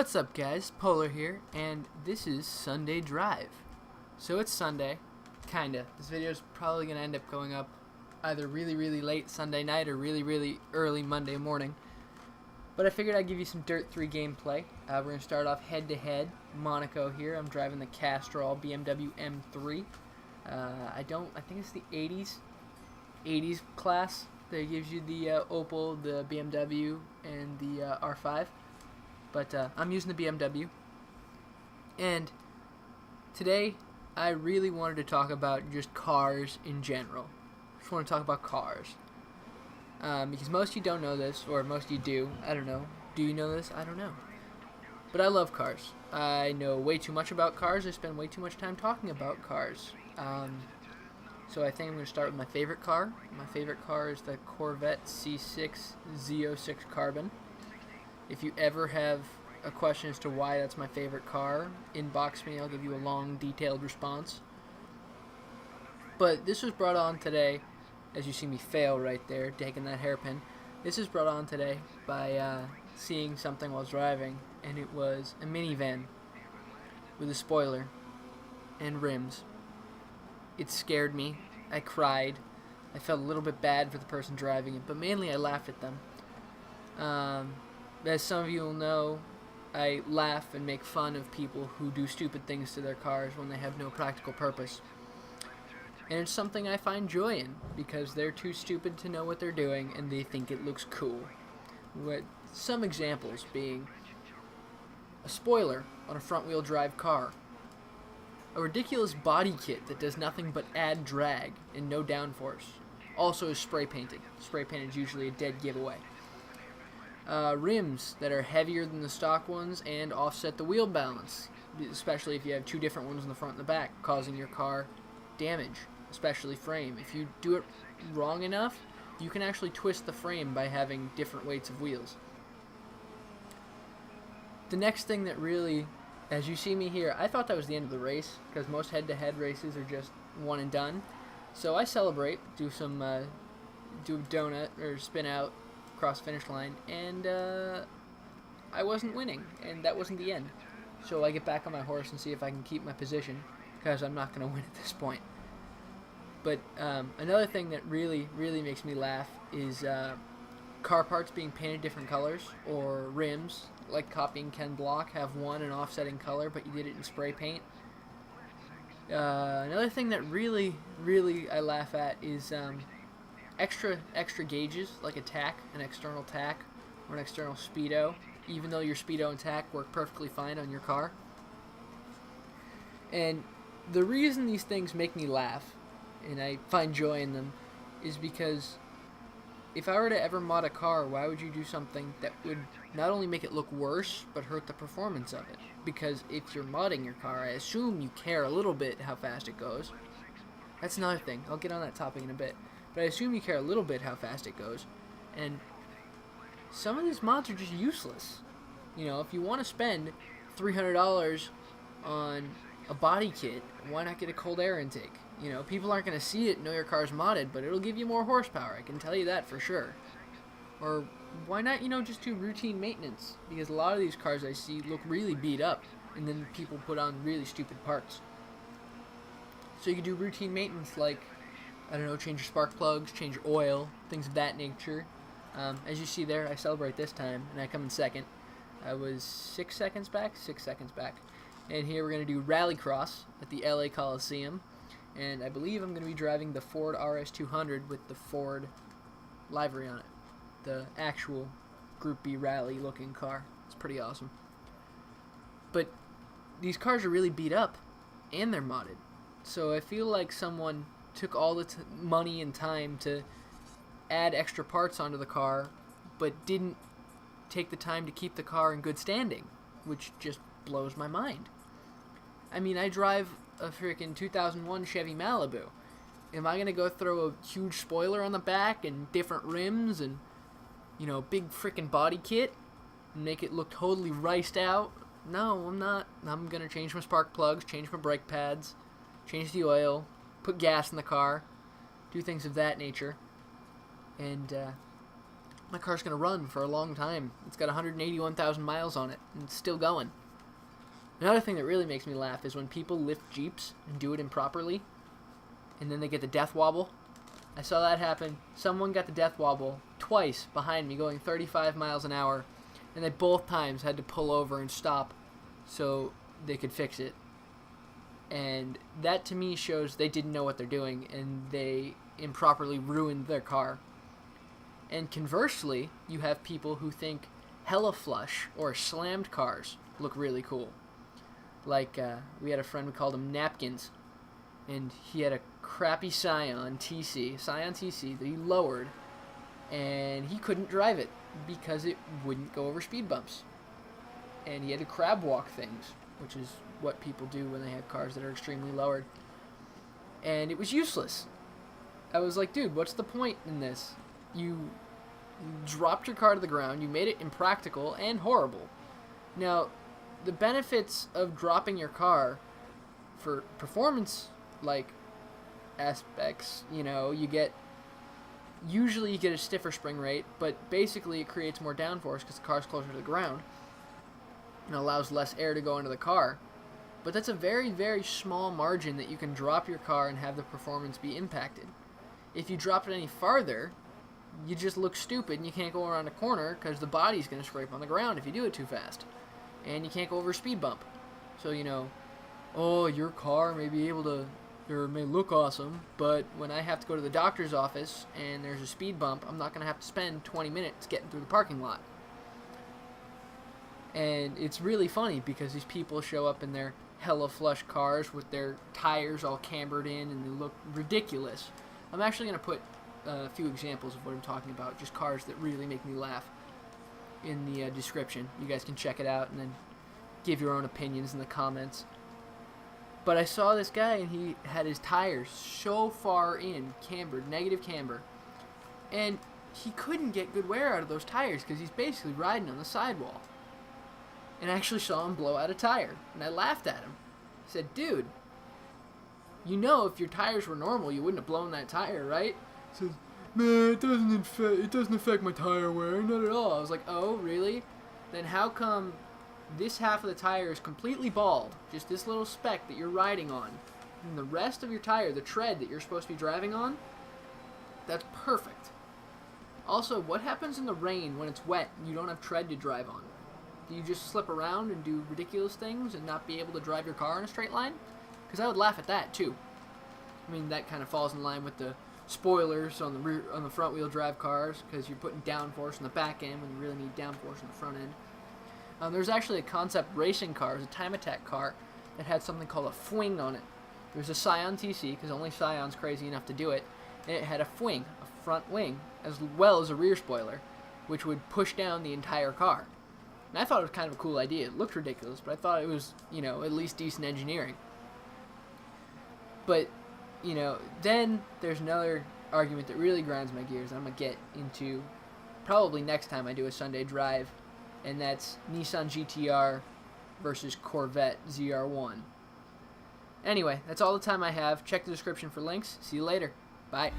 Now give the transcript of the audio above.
What's up, guys? Polar here, and this is Sunday Drive. So it's Sunday, kinda. This video is probably gonna end up going up either really late Sunday night or really early Monday morning. But I figured I'd give you some Dirt 3 gameplay. We're gonna start off head-to-head. Monaco here. I'm driving the Castrol BMW M3. I think it's the 80s class that gives you the Opel, the BMW, and the R5. But I'm using the BMW. And today, I really wanted to talk about just cars in general. Just want to talk about cars. Because most of you don't know this, or most of you do. I don't know. Do you know this? I don't know. But I love cars. I know way too much about cars. I spend way too much time talking about cars. So I think I'm going to start with my favorite car. My favorite car is the Corvette C6 Z06 Carbon. If you ever have a question as to why that's my favorite car, inbox me. I'll give you a long, detailed response. But this was brought on today, as you see me fail right there, taking that hairpin. This is brought on today by seeing something while driving, and it was a minivan with a spoiler and rims. It scared me. I cried. I felt a little bit bad for the person driving it, but mainly I laughed at them. As some of you will know, I laugh and make fun of people who do stupid things to their cars when they have no practical purpose. And it's something I find joy in, because they're too stupid to know what they're doing and they think it looks cool. With some examples being a spoiler on a front-wheel drive car, a ridiculous body kit that does nothing but add drag and no downforce, also is spray painting. Spray paint is usually a dead giveaway. Rims that are heavier than the stock ones and offset the wheel balance, especially if you have two different ones in the front and the back, causing your car damage, especially frame. If you do it wrong enough, you can actually twist the frame by having different weights of wheels. The next thing that really, as you see me here, I thought that was the end of the race, because most head-to-head races are just one and done. So I celebrate, do a donut or spin out, cross finish line, and I wasn't winning, and that wasn't the end. So I get back on my horse and see if I can keep my position, because I'm not going to win at this point. But another thing that really makes me laugh is car parts being painted different colors, or rims, like copying Ken Block, have one an offsetting color, but you did it in spray paint. Another thing that really I laugh at is extra gauges, like a tack, an external tack, or an external speedo, even though your speedo and tack work perfectly fine on your car. And the reason these things make me laugh, and I find joy in them, is because if I were to ever mod a car, why would you do something that would not only make it look worse, but hurt the performance of it? Because if you're modding your car, I assume you care a little bit how fast it goes. That's another thing. I'll get on that topic in a bit. But I assume you care a little bit how fast it goes. And some of these mods are just useless. You know, if you want to spend $300 on a body kit, why not get a cold air intake? You know, people aren't going to see it and know your car's modded, but it'll give you more horsepower. I can tell you that for sure. Or why not, just do routine maintenance? Because a lot of these cars I see look really beat up, and then people put on really stupid parts. So you can do routine maintenance like, I don't know, change your spark plugs, change your oil, things of that nature. As you see there, I celebrate this time, and I come in second. I was 6 seconds back. And here we're going to do Rallycross at the LA Coliseum. And I believe I'm going to be driving the Ford RS200 with the Ford livery on it. The actual Group B rally looking car. It's pretty awesome. But these cars are really beat up, and they're modded. So I feel like someone took all the money and time to add extra parts onto the car, but didn't take the time to keep the car in good standing, which just blows my mind. I mean, I drive a freaking 2001 Chevy Malibu. Am I going to go throw a huge spoiler on the back and different rims and, big freaking body kit and make it look totally riced out? No, I'm not. I'm going to change my spark plugs, change my brake pads, change the oil, put gas in the car, do things of that nature. And my car's going to run for a long time. It's got 181,000 miles on it, and it's still going. Another thing that really makes me laugh is when people lift Jeeps and do it improperly, and then they get the death wobble. I saw that happen. Someone got the death wobble twice behind me going 35 miles an hour, and they both times had to pull over and stop so they could fix it. And that to me shows they didn't know what they're doing, and they improperly ruined their car. And conversely, you have people who think hella flush or slammed cars look really cool. Like, we had a friend, we called him Napkins, and he had a crappy Scion TC that he lowered, and he couldn't drive it because it wouldn't go over speed bumps. And he had to crab walk things, which is what people do when they have cars that are extremely lowered. And it was useless. I was like, dude, what's the point in this? You dropped your car to the ground, you made it impractical and horrible. Now, the benefits of dropping your car for performance, like, aspects, usually you get a stiffer spring rate, but basically it creates more downforce because the car's closer to the ground and allows less air to go into the car. But that's a very, very small margin that you can drop your car and have the performance be impacted. If you drop it any farther, you just look stupid and you can't go around a corner because the body's going to scrape on the ground if you do it too fast. And you can't go over a speed bump. So, your car may be able to, or may look awesome, but when I have to go to the doctor's office and there's a speed bump, I'm not going to have to spend 20 minutes getting through the parking lot. And it's really funny because these people show up in their hella flush cars with their tires all cambered in and they look ridiculous. I'm actually going to put a few examples of what I'm talking about, just cars that really make me laugh, in the description. You guys can check it out and then give your own opinions in the comments. But I saw this guy and he had his tires so far in, cambered, negative camber, and he couldn't get good wear out of those tires because he's basically riding on the sidewall. And I actually saw him blow out a tire, and I laughed at him. I said, dude, if your tires were normal, you wouldn't have blown that tire, right? He says, man, it doesn't affect my tire wear, not at all. I was like, oh, really? Then how come this half of the tire is completely bald, just this little speck that you're riding on, and the rest of your tire, the tread that you're supposed to be driving on, that's perfect. Also, what happens in the rain when it's wet and you don't have tread to drive on? Do you just slip around and do ridiculous things and not be able to drive your car in a straight line? Because I would laugh at that too. I mean, that kind of falls in line with the spoilers on the front wheel drive cars, because you're putting downforce on the back end when you really need downforce on the front end. There's actually a concept racing car, it was a time attack car that had something called a fwing on it. There was a Scion TC, because only Scion's crazy enough to do it, and it had a fwing, a front wing, as well as a rear spoiler, which would push down the entire car. And I thought it was kind of a cool idea. It looked ridiculous, but I thought it was, at least decent engineering. But, then there's another argument that really grinds my gears I'm going to get into probably next time I do a Sunday drive, and that's Nissan GTR versus Corvette ZR1. Anyway, that's all the time I have. Check the description for links. See you later. Bye.